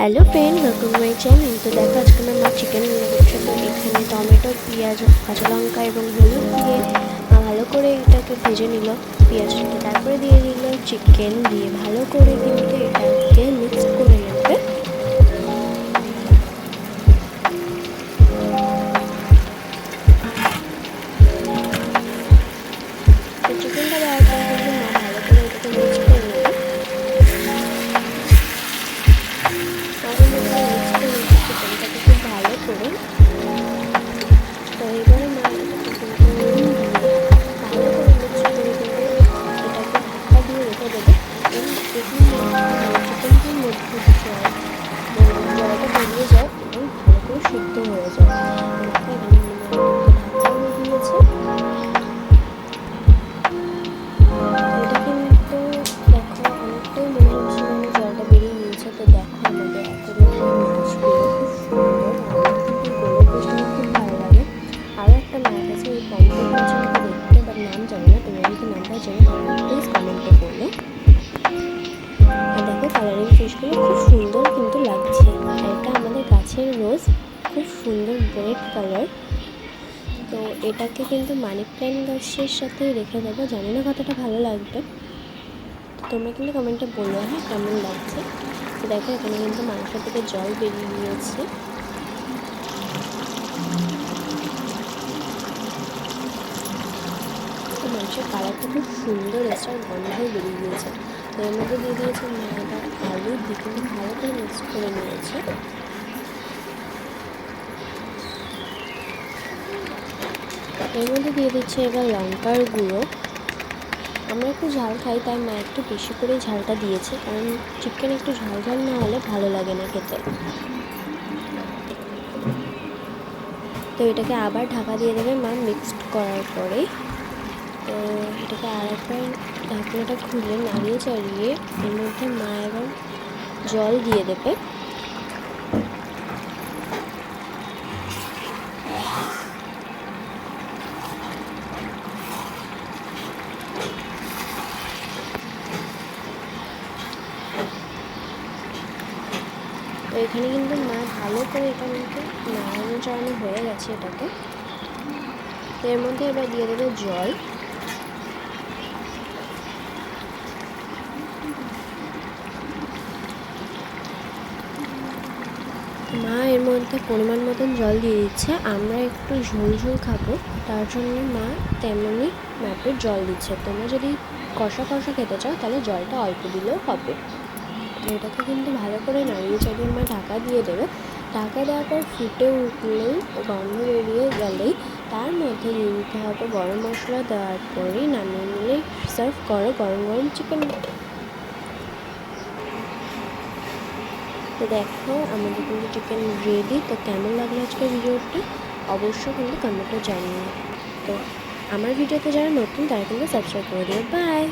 Hello friend welcome to my channel. तो देखो आज के मैं चिकेन रान्ना करছি। তো এখানে টমেটো পেঁয়াজ কাঁচা লঙ্কা এবং হলুদ দিয়ে ভালো করে এটাকে ভেজে নিল পেঁয়াজটাকে, তারপরে দিয়ে দিল চিকেন দিয়ে ভালো করে কিন্তু এটাকে মিক্স করে নেবে। তো চিকেনটা দেওয়ার পর কিন্তু মা ভালো করে এটাকে মিক্স করে নেবে। চিকেনটাকে খুব ভালো করে, তো এবারে মা এটাকে কিন্তু নুন দিয়ে ভালো করে মিক্স করে দেবে, এটাকে ঢাকা দিয়ে রেখে দেবে। এবং চিকেনটার মধ্যে জলটা বেরিয়ে যায় এবং ভালো করে সিদ্ধ হয়ে যায়। এখানে ঢাকা দিয়েছে, এটা কিন্তু দেখো অনেকটাই মনে হচ্ছে যেন জলটা বেরিয়ে গিয়েছে। তো দেখো আমাদের এতগুলো মাছগুলো খুব সুন্দর, আমার কিন্তু গোলের পিস আমার খুব ভালো লাগে। আরও একটা মাছ আছে, এই পমফ্রেট মাছের মতো দেখতে, বাট নাম জানি না, তুমি যদি নামটা জেনে তাহলে প্লিজ কমেন্টে বলো। আর দেখো কালারিং ফিশগুলো খুব সুন্দর কিন্তু লাগছে। আর এটা আমাদের গাছের রোজ, খুব সুন্দর রেড কালার। তো এটাকে কিন্তু মানি প্ল্যান্ট গাছের সাথে রেখে দেবো, জানি না কতটা ভালো লাগবে। তোমরা কিন্তু কমেন্টে বলো হ্যাঁ কেমন লাগছে। তো দেখো এখানে কিন্তু মাংস থেকে জল বেরিয়ে গিয়েছে। তো মাংসের কালারটা খুব সুন্দর এসে আর গন্ধও বেরিয়ে গিয়েছে। তো এর মধ্যে দিয়ে দিয়েছে এবার আলু দিয়ে কিন্তু ভালো করে মিক্স করে নিয়েছে। এর মধ্যে দিয়ে দিচ্ছে এবার লঙ্কার গুঁড়ো। আমরা একটু ঝাল খাই, তাই মা একটু বেশি করে ঝালটা দিয়েছে, কারণ চিকেন একটু ঝাল ঝাল না হলে ভালো লাগে না খেতে। তো এটাকে আবার ঢাকা দিয়ে দেবে মা মিক্সড করার পরে। তো এটাকে আর একবার ঢাকনাটা খুলে নাড়িয়ে চাড়িয়ে এর মধ্যে মা এবার জল দিয়ে দেবে। তো এখানে কিন্তু মা ভালো করে এটা কিন্তু নাড়ানো চাড়ানো হয়ে গেছে এটাকে। তো এর মধ্যে এবার দিয়ে দেবে জল। মা এর মধ্যে পরিমাণ মতন জল দিয়ে দিচ্ছে, আমরা একটু ঝোল ঝোল খাবো তার জন্য মা তেমনই মাপের জল দিচ্ছে। তোমরা যদি কষা কষা খেতে চাও তাহলে জলটা অল্প দিলেও হবে। তো এটাকে কিন্তু ভালো করে নাড়িয়ে চাড়িয়ে মা ঢাকা দিয়ে দেবে। ঢাকা দেওয়ার পর ফুটে উঠলেই গন্ধ বেরিয়ে গেলেই তার মধ্যে দিয়ে দিতে হবে গরম মশলা। দেওয়ার পরেই নামিয়ে নিলে সার্ভ করো গরম গরম চিকেন। তো দেখো আমাদের কিন্তু চিকেন রেডি। তো কেমন লাগলো আজকের ভিডিওটা অবশ্যই কিন্তু কমেন্টে জানিও। তো আমার ভিডিওতে যারা নতুন তারা কিন্তু সাবস্ক্রাইব করে দিও। বাই।